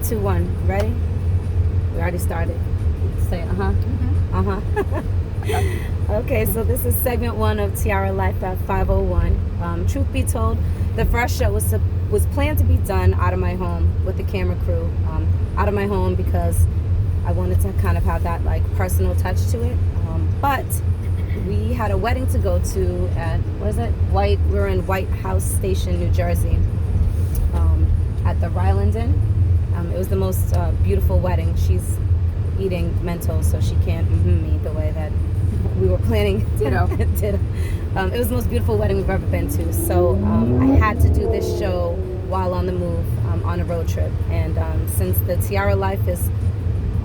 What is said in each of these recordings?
2, 1. Ready? We already started. Say Okay, so this is segment 1 of Tiara Life at 501. Truth be told, the first show was planned to be done out of my home with the camera crew. Out of my home because I wanted to kind of have that like personal touch to it. But we had a wedding to go to at, we're in White House Station, New Jersey, at the Ryland Inn. It was the most beautiful wedding. She's eating Mentos, so she can't me the way that we were planning. Ditto. It was the most beautiful wedding we've ever been to. So I had to do this show while on the move, on a road trip. And since the Tiara Life is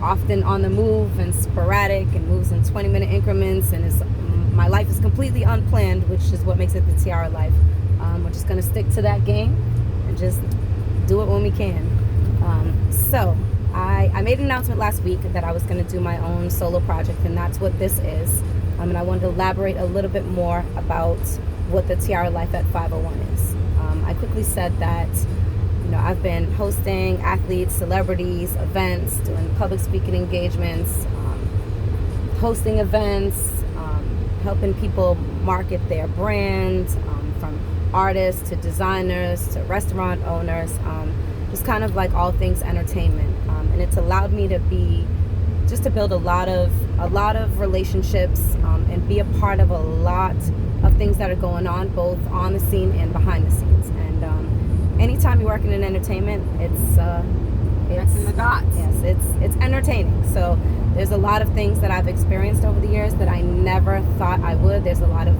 often on the move and sporadic and moves in 20-minute increments, and my life is completely unplanned, which is what makes it the Tiara Life. We're just going to stick to that game and just do it when we can. So I made an announcement last week that I was going to do my own solo project, and that's what this is. And I wanted to elaborate a little bit more about what the Tiara Life at 501 is. I quickly said that I've been hosting athletes, celebrities, events, doing public speaking engagements, hosting events, helping people market their brand, from artists to designers to restaurant owners, just kind of like all things entertainment. And it's allowed me to build a lot of relationships, and be a part of a lot of things that are going on, both on the scene and behind the scenes. And anytime you're working in entertainment, it's in the dots. Yes, it's entertaining. So there's a lot of things that I've experienced over the years that I never thought I would. There's a lot of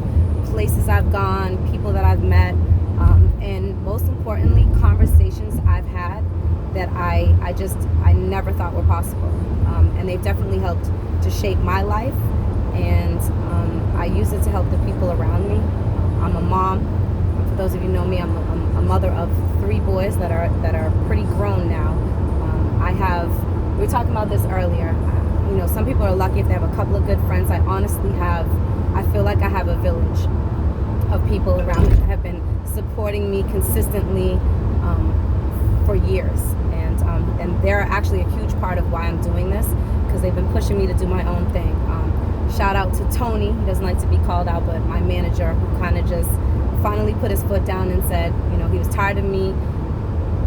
places I've gone, people that I've met, and most importantly, conversations I've had that I never thought were possible. And they've definitely helped to shape my life, and I use it to help the people around me. I'm a mom. For those of you who know me, I'm a mother of 3 boys that are pretty grown now. We were talking about this earlier. Some people are lucky if they have a couple of good friends. I feel like I have a village of people around me that have been supporting me consistently for years. And they're actually a huge part of why I'm doing this, because they've been pushing me to do my own thing. Shout out to Tony. He doesn't like to be called out, but my manager, who kind of just finally put his foot down and said, he was tired of me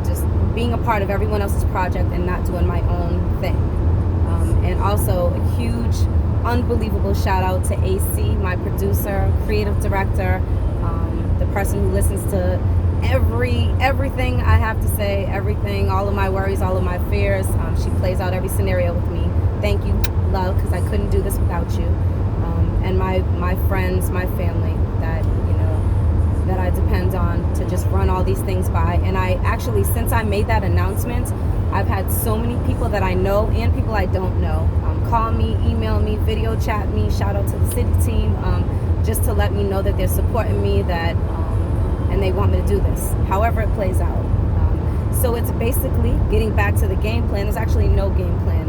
just being a part of everyone else's project and not doing my own thing. And also a huge, unbelievable shout out to AC, my producer, creative director, the person who listens to everything I have to say, everything, all of my worries, all of my fears. She plays out every scenario with me. Thank you, love, because I couldn't do this without you. And my friends, my family that I depend on to just run all these things by. And I actually, since I made that announcement, I've had so many people that I know and people I don't know call me, email me, video chat me, shout out to the city team, just to let me know that they're supporting me, that and they want me to do this, however it plays out. So it's basically getting back to the game plan. There's actually no game plan.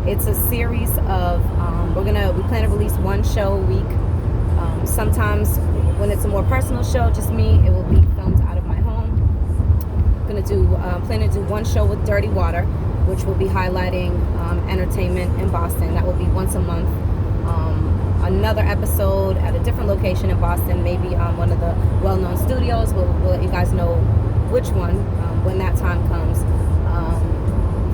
It's a series of we plan to release 1 show a week. Sometimes when it's a more personal show, just me, it will be filmed out of my home. Plan to do 1 show with Dirty Water, which will be highlighting entertainment in Boston. That will be once a month. Another episode at a different location in Boston, maybe one of the well-known studios. We'll let you guys know which one when that time comes.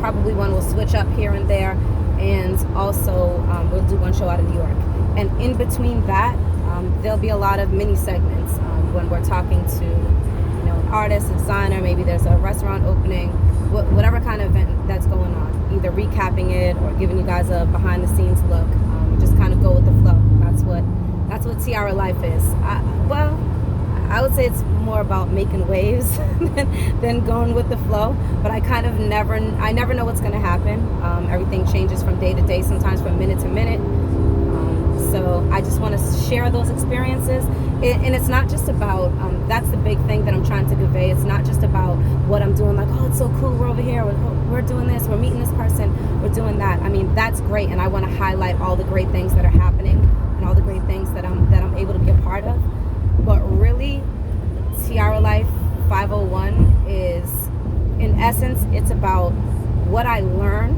Probably one will switch up here and there, and also we'll do 1 show out of New York. And in between that, there'll be a lot of mini segments when we're talking to an artist, a designer. Maybe there's a restaurant opening, whatever kind of event that's going on, either recapping it or giving you guys a behind-the-scenes look. Just kind of go with the flow. That's what Tiara Life is. I would say it's more about making waves than going with the flow. But I never know what's going to happen. Everything changes from day to day, sometimes from minute to minute. So I just want to share those experiences. And it's not just about, that's the big thing that I'm trying to convey. It's not just about what I'm doing, like, oh, it's so cool, we're over here, we're doing this, we're meeting this person, we're doing that. I mean, that's great, and I want to highlight all the great things that are happening and all the great things that I'm able to be a part of. But really, Tiara Life 501 is, in essence, it's about what I learn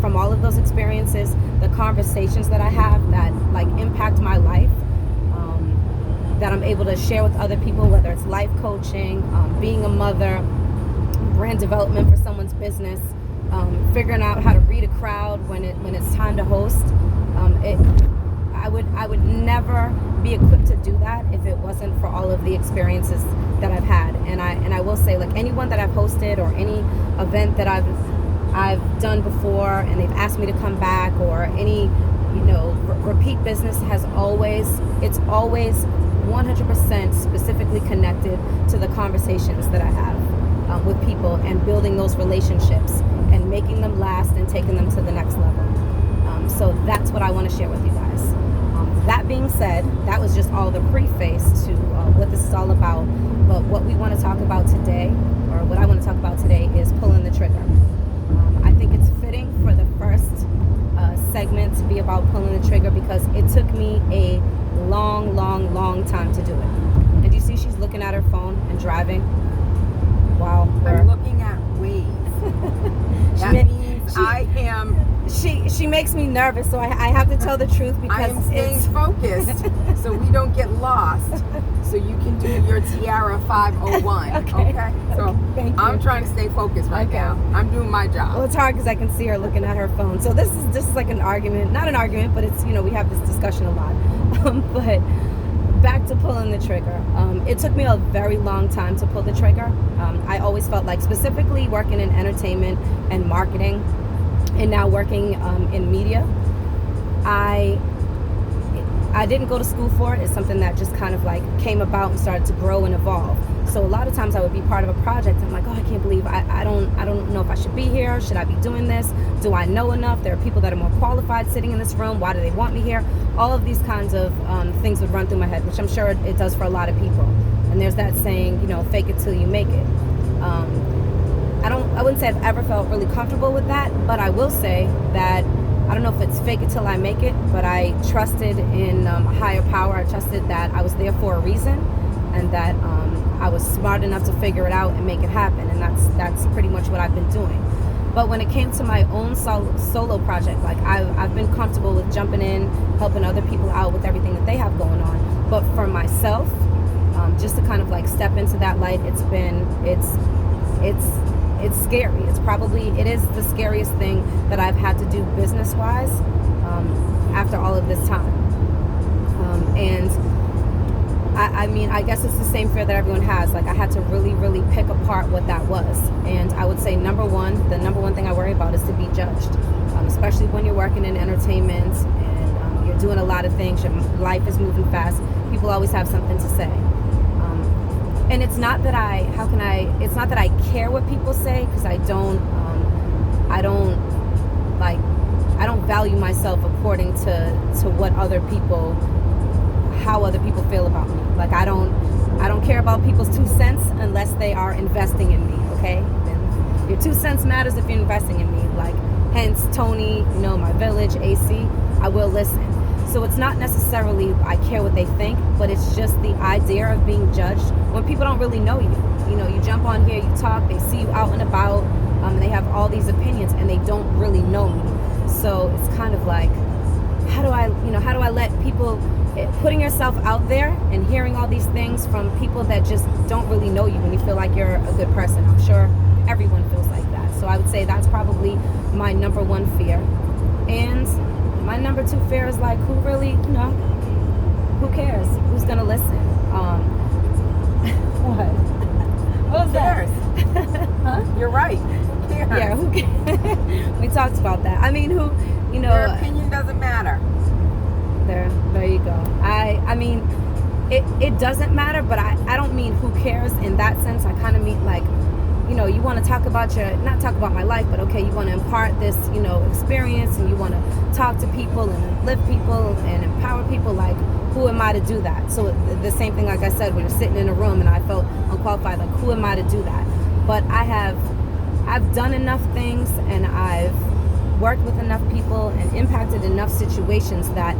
from all of those experiences, the conversations that I have that like impact my life, that I'm able to share with other people, whether it's life coaching, being a mother, brand development for someone's business, figuring out how to read a crowd when it's time to host. I would never be equipped to do that if it wasn't for all of the experiences that I've had. And I will say, like, anyone that I've hosted or any event that I've done before and they've asked me to come back, or any repeat business, it's always 100% specifically connected to the conversations that I have with people, and building those relationships and making them last and taking them to the next level. So that's what I want to share with you guys. That being said, that was just all the preface to what this is all about. But what we want to talk about today, or what I want to talk about today, is pulling the trigger. I think it's fitting for the first segment to be about pulling the trigger, because it took me a long time to do it. And you see she's looking at her phone and driving. Wow. I'm looking at waves. That means I am. She makes me nervous, so I have to tell the truth, because I am staying focused so we don't get lost. So you can do your Tiara 501. Okay. So Thank you. I'm trying to stay focused right now. I'm doing my job. Well, it's hard because I can see her looking at her phone. So this is like an argument, not an argument, but it's, we have this discussion a lot. But back to pulling the trigger. It took me a very long time to pull the trigger. I always felt like, specifically working in entertainment and marketing, and now working in media, I didn't go to school for it. It's something that just kind of like came about and started to grow and evolve. So a lot of times I would be part of a project. I'm like, oh, I can't believe I don't know if I should be here. Should I be doing this? Do I know enough? There are people that are more qualified sitting in this room. Why do they want me here? All of these kinds of things would run through my head, which I'm sure it does for a lot of people. And there's that saying, fake it till you make it. I wouldn't say I've ever felt really comfortable with that, but I will say that I don't know if it's fake it till I make it, but I trusted in a higher power. I trusted that I was there for a reason, and that I was smart enough to figure it out and make it happen. And that's pretty much what I've been doing. But when it came to my own solo project, like I've been comfortable with jumping in, helping other people out with everything that they have going on. But for myself, just to kind of like step into that light, it's scary. It is the scariest thing that I've had to do business-wise after all of this time. And I guess it's the same fear that everyone has. Like, I had to really pick apart what that was. And I would say the number one thing I worry about is to be judged, especially when you're working in entertainment and you're doing a lot of things. Your life is moving fast. People always have something to say. And it's not that it's not that I care what people say, because I don't value myself according to what how other people feel about me. Like, I don't care about people's 2 cents unless they are investing in me, okay? And your 2 cents matters if you're investing in me. Like, hence Tony, my village, AC, I will listen. So it's not necessarily I care what they think, but it's just the idea of being judged when people don't really know you. You jump on here, you talk, they see you out and about, and they have all these opinions, and they don't really know me. So it's kind of like, how do I let people, putting yourself out there and hearing all these things from people that just don't really know you, when you feel like you're a good person. I'm sure everyone feels like that. So I would say that's probably my number one fear. And my number 2 fear is like, who really, who cares? Who's gonna listen? What? What was that? Huh? You're right. Who cares? Yeah, who cares? We talked about that. I mean, Your opinion doesn't matter. There you go. I mean, it doesn't matter, but I don't mean who cares in that sense. I kind of mean like, you want to talk about not talk about my life, but okay, you want to impart this, experience, and you want to talk to people and uplift people and empower people. Like, who am I to do that? So the same thing, like I said, when you're sitting in a room and I felt unqualified, like, who am I to do that? But I've done enough things, and I've worked with enough people and impacted enough situations that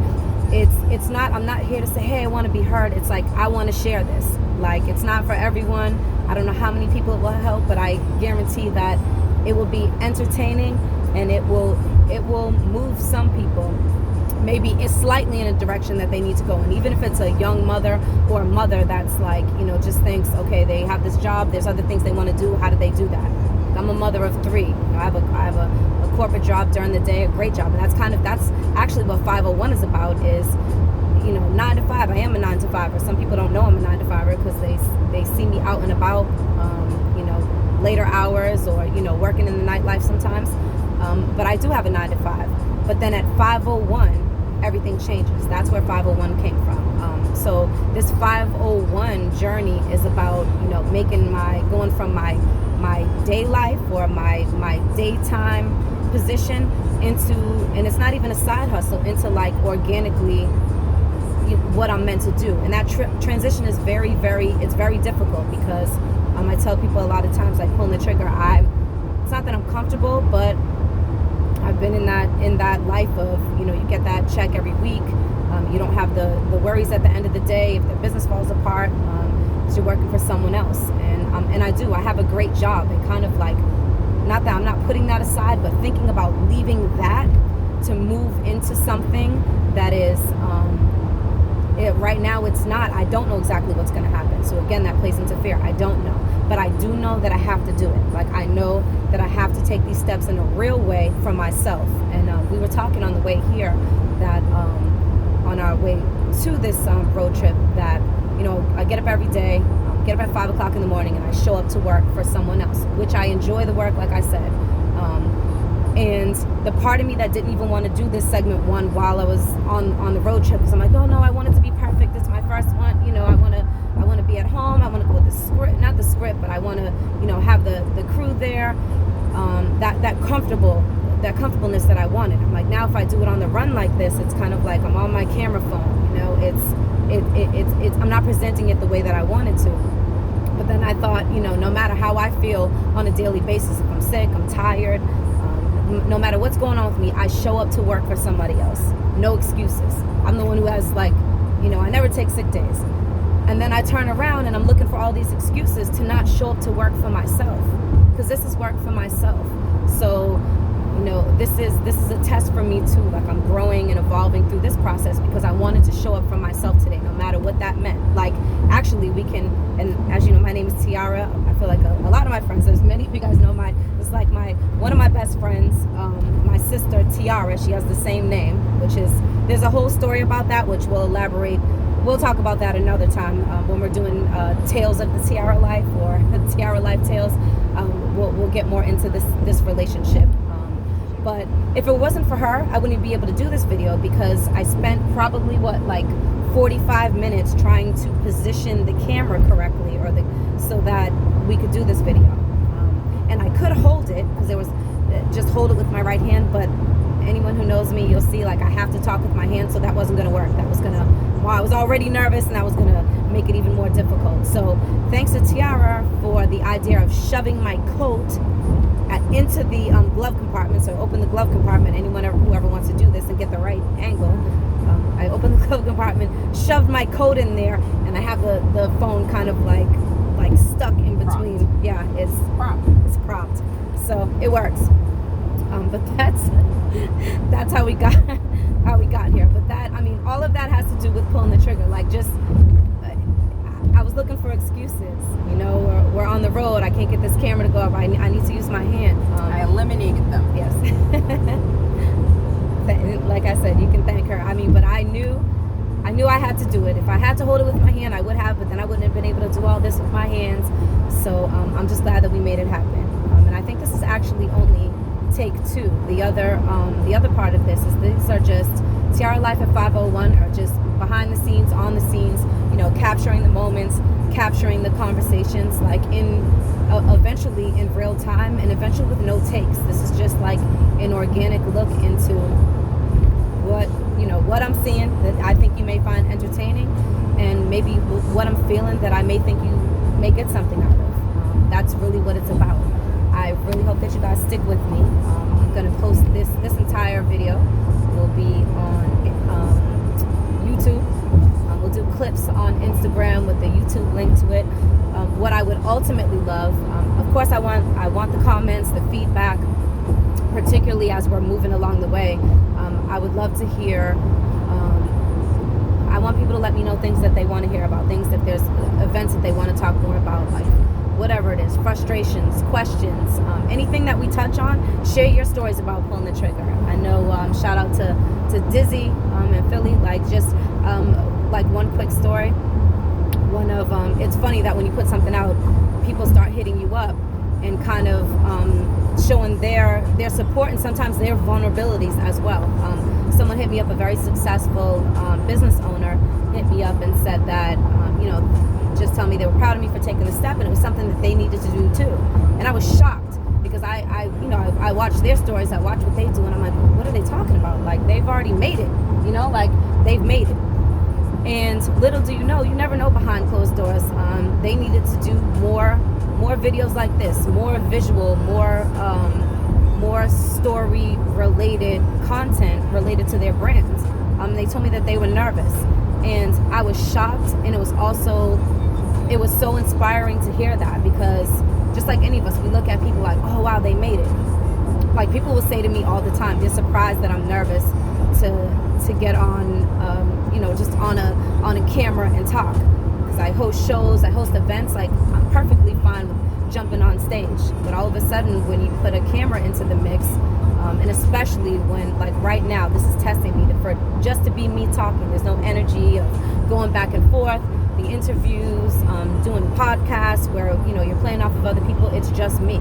it's not, I'm not here to say, hey, I want to be heard. It's like, I want to share this. Like, it's not for everyone. I don't know how many people it will help, but I guarantee that it will be entertaining, and it will move some people maybe it's slightly in a direction that they need to go in. Even if it's a young mother or a mother that's like, just thinks, okay, they have this job, there's other things they want to do, how do they do that? I'm a mother of 3. I have a corporate job during the day, a great job, and that's actually what 501 is about, is 9 to 5. I am a 9 to 5er. Some people don't know I'm a 9 to 5er because they see me out and about, later hours, or working in the nightlife sometimes. But I do have a 9 to 5. But then at 501, everything changes. That's where 501 came from. So this 501 journey is about going from my day life or my daytime position into, and it's not even a side hustle, into like organically what I'm meant to do. And that transition is very, very, it's very difficult, because I tell people a lot of times, like, pulling the trigger, it's not that I'm comfortable, but I've been in that life of, you get that check every week. You don't have the worries at the end of the day if the business falls apart, because you're working for someone else. And I have a great job, and kind of like, not that I'm not putting that aside, but thinking about leaving that to move into something that is, right now it's not. I don't know exactly what's going to happen. So again, that plays into fear. I don't know. But I do know that I have to do it. Like, I know that I have to take these steps in a real way for myself. And we were talking on the way here that on our way to this road trip that, I get up every day, get up at 5 o'clock in the morning, and I show up to work for someone else, which I enjoy the work, like I said. And the part of me that didn't even want to do this segment 1 while I was on the road trip, because I'm like, oh no, I want it to be perfect. It's my first one. I want to be at home. I want to go with the script, not the script, but I want to, have the crew there. That comfortableness that I wanted. I'm like, now if I do it on the run like this, it's kind of like I'm on my camera phone. It's I'm not presenting it the way that I wanted to. But then I thought, no matter how I feel on a daily basis, if I'm sick, I'm tired, no matter what's going on with me, I show up to work for somebody else. No excuses. I'm the one who has, like, I never take sick days. And then I turn around and I'm looking for all these excuses to not show up to work for myself, because this is work for myself. So, this is a test for me too. Like, I'm growing and evolving through this process, because I wanted to show up for myself today, no matter what that meant. Like, actually, we can, and as you know, my name is Tiara. I feel like a lot of my friends, there's many of you guys know it's like one of my best friends, my sister Tiara, she has the same name, which is, there's a whole story about that, which we'll elaborate. We'll talk about that another time when we're doing Tales of the Tiara Life, or the Tiara Life Tales. We'll get more into this relationship. But if it wasn't for her, I wouldn't be able to do this video, because I spent probably 45 minutes trying to position the camera correctly, so that we could do this video. And I could hold it, because there was just hold it with my right hand, but anyone who knows me, you'll see, like, I have to talk with my hand, so that wasn't going to work. I was already nervous, and that was going to make it even more difficult. So thanks to Tiara for the idea of shoving my coat into the glove compartment. So I opened the glove compartment. Whoever wants to do this and get the right angle, I opened the glove compartment, shoved my coat in there, and I have the phone kind of like stuck in between. Propped. Yeah, it's propped. So it works. But that's how we got here. But all of that has to do with pulling the trigger. Like, just I was looking for excuses. We're on the road. I can't get this camera to go up. I need to use my hand. I eliminated them. Yes. Like I said, you can thank her. But I knew I had to do it. If I had to hold it with my hand, I would have, but then I wouldn't have been able to do all this with my hands. So I'm just glad that we made it happen. And I think this is actually only take 2. The other part of this is, these are just Tiara Life at 501, are just behind the scenes, on the scenes, capturing the moments, capturing the conversations, like eventually in real time, and eventually with no takes. This is just like an organic look into what I'm seeing that I think you may find entertaining, and maybe what I'm feeling that I may think you may get something out of. That's really what it's about. I really hope that you guys stick with me. I'm going to post this entire video will be on YouTube. We'll We'll do clips on Instagram with the YouTube link to it. What I would ultimately love, of course, I want the comments, the feedback, particularly as we're moving along the way. I would love to hear. I want people to let me know things that they want to hear about, things that there's events that they want to talk more about, like whatever it is, frustrations, questions, anything that we touch on. Share your stories about pulling the trigger. I know, shout out to Dizzy in Philly, like just like one quick story. One of it's funny that when you put something out, people start hitting you up and kind of showing their support and sometimes their vulnerabilities as well. Someone hit me up, a very successful business owner hit me up and said that, just tell me they were proud of me for taking the step, and it was something that they needed to do too. And I was shocked because I watch their stories, I watch what they do, and I'm like, what are they talking about? Like, they've already made it, like they've made it. And little do you know, you never know behind closed doors. They needed to do more videos like this, more visual, more story related content related to their brands. They told me that they were nervous, and I was shocked, and it was so inspiring to hear that, because just like any of us, we look at people like, oh wow, they made it. Like, people will say to me all the time, they're surprised that I'm nervous to get on just on a camera and talk, because I host shows, I host events. Like, I'm perfectly fine with jumping on stage, but all of a sudden when you put a camera into the mix, and especially when, like right now, this is testing me for just to be me talking. There's no energy of going back and forth, the interviews, doing podcasts where you're playing off of other people. It's just me.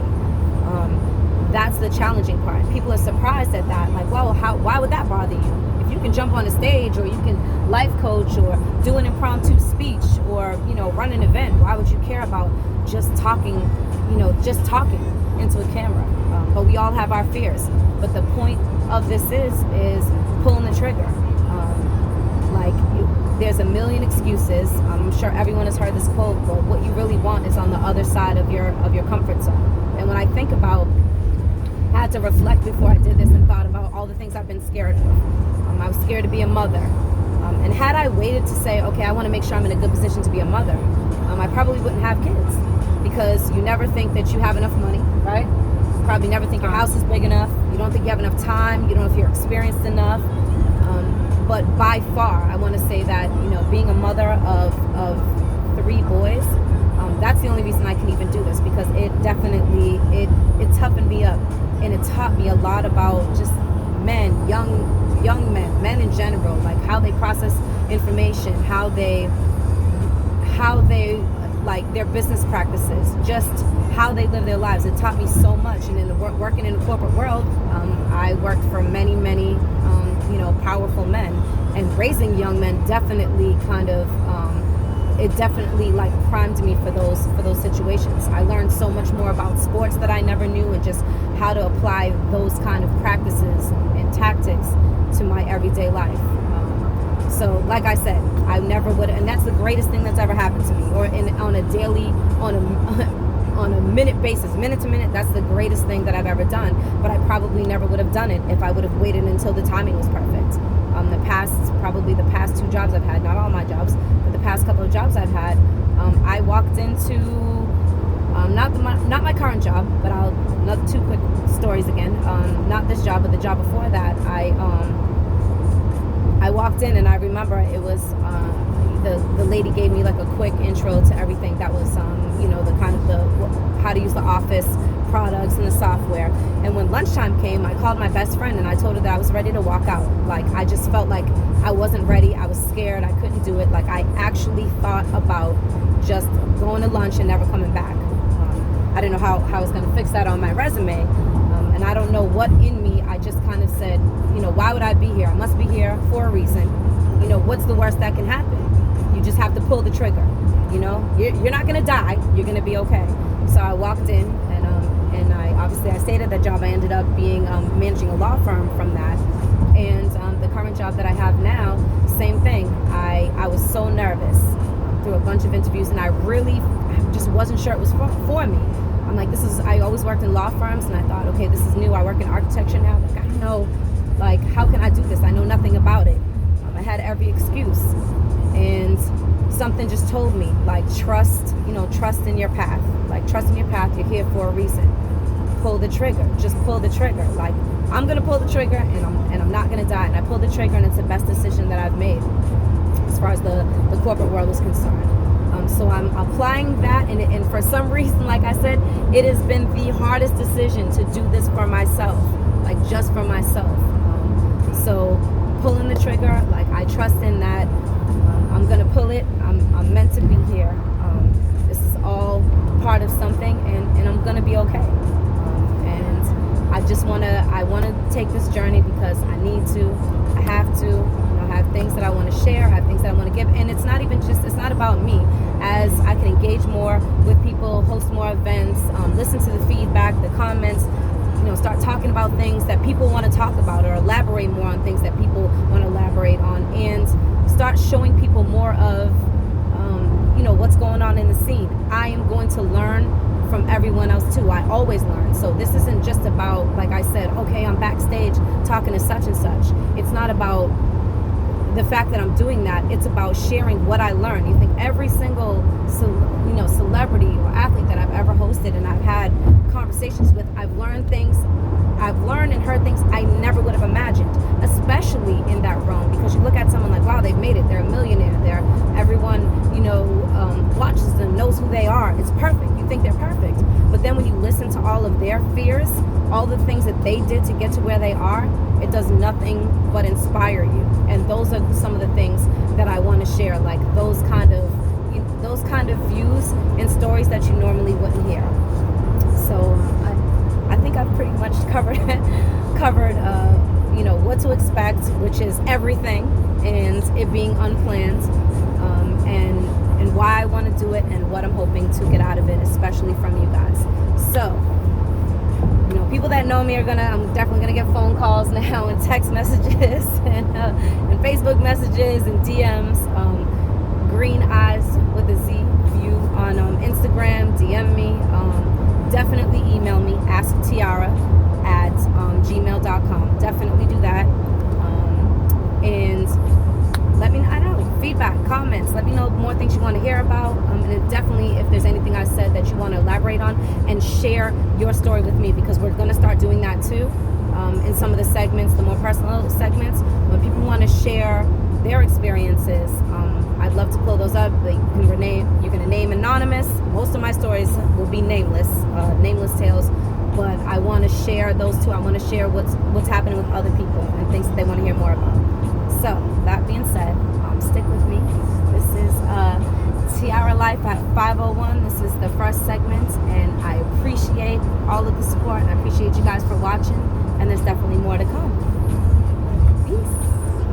That's the challenging part. People are surprised at that. Like, well, why would that bother you? If you can jump on a stage, or you can life coach, or do an impromptu speech, or run an event, why would you care about just talking into a camera? But we all have our fears. But the point of this is pulling the trigger. There's a million excuses. I'm sure everyone has heard this quote, but what you really want is on the other side of your comfort zone. And when I think about, I had to reflect before I did this and thought about all the things I've been scared of. I was scared to be a mother. And had I waited to say, okay, I want to make sure I'm in a good position to be a mother, I probably wouldn't have kids, because you never think that you have enough money, right? You probably never think your house is big enough. You don't think you have enough time. You don't know if you're experienced enough. But by far, I want to say that, being a mother of 3 boys, that's the only reason I can even do this, because it definitely, it toughened me up, and it taught me a lot about just men, young men in general, like how they process information, how they like their business practices, just how they live their lives. It taught me so much. And in working in the corporate world, I worked for many powerful men, and raising young men definitely it definitely like primed me for those situations. I learned so much more about sports that I never knew, and just how to apply those kind of practices and tactics to my everyday life. So like I said, I never would, and that's the greatest thing that's ever happened to me, or on a minute basis, minute to minute. That's the greatest thing that I've ever done. But I probably never would have done it if I would have waited until the timing was perfect. Probably the past 2 jobs I've had, not all my jobs, but the past couple of jobs I've had, I walked into not my current job, but another 2 quick stories again. Not this job, but the job before that. I walked in, and I remember it was the lady gave me like a quick intro to everything that was the kind of how to use the office products and the software. And when lunchtime came, I called my best friend and I told her that I was ready to walk out. Like, I just felt like I wasn't ready. I was scared. I couldn't do it. Like, I actually thought about just going to lunch and never coming back. I didn't know how I was going to fix that on my resume. And I don't know what in me, I just kind of said, why would I be here? I must be here for a reason. What's the worst that can happen? You just have to pull the trigger. You're not going to die. You're going to be okay. So I walked in, and I stayed at that job. I ended up being managing a law firm from that. And the current job that I have now, same thing. I was so nervous through a bunch of interviews, and I just wasn't sure it was for me. I'm like, I always worked in law firms, and I thought, okay, this is new. I work in architecture now. Like, how can I do this? I know nothing about it. I had every excuse. and something just told me, like, trust in your path. Like, trust in your path. You're here for a reason. Pull the trigger. Just pull the trigger. Like, I'm gonna pull the trigger, and I'm not gonna die. And I pulled the trigger, and it's the best decision that I've made as far as the corporate world is concerned. So I'm applying that, and for some reason, like I said, it has been the hardest decision to do this for myself, like just for myself. So pulling the trigger, like, I trust in that. I'm gonna pull it. I'm meant to be here. This is all part of something, and I'm gonna be okay. And I wanna take this journey because I need to. I have to. I have things that I want to share. I have things that I want to give, and it's not about me. As I can engage more with people, host more events, listen to the feedback, the comments, start talking about things that people want to talk about, or elaborate more on things that people want to elaborate on, and start showing people more of what's going on in the scene. I am going to learn from everyone else too. I always learn. So this isn't just about, like I said, okay, I'm backstage talking to such and such. It's not about the fact that I'm doing that. It's about sharing what I learned. You think every single celebrity or athlete that I've ever hosted and I've had conversations with, I've learned and heard things I never would have imagined, especially in that realm, because you look at someone like, wow, they've made it, they're a millionaire, everyone watches them, knows who they are, it's perfect, you think they're perfect, but then when you listen to all of their fears, all the things that they did to get to where they are, it does nothing but inspire you. And those are some of the things that I want to share, like those kind of views and stories that you normally wouldn't hear. So I think I've pretty much covered what to expect, which is everything, and it being unplanned, and why I want to do it, and what I'm hoping to get out of it, especially from you guys. So people that know me I'm definitely gonna get phone calls now, and text messages, and Facebook messages and DMs. Green Eyes with a Z view on Instagram. DM me. Definitely email me. asktiara@gmail.com. Definitely do that. And let me know. I know, feedback, comments. Let me know more things you want to hear about. And definitely, if there's anything I said that you want to elaborate on, and share your story with me, because we're going to start doing that too. In some of the segments, the more personal segments, when people want to share their experiences, I'd love to pull those up. You can name anonymous. Most of my stories will be nameless tales, but I want to share those too. I want to share what's happening with other people and things that they want to hear more about. So that being said, stick with me. This is Tiara Life at 501. This is the first segment, and I appreciate all of the support, and I appreciate you guys for watching, and there's definitely more to come.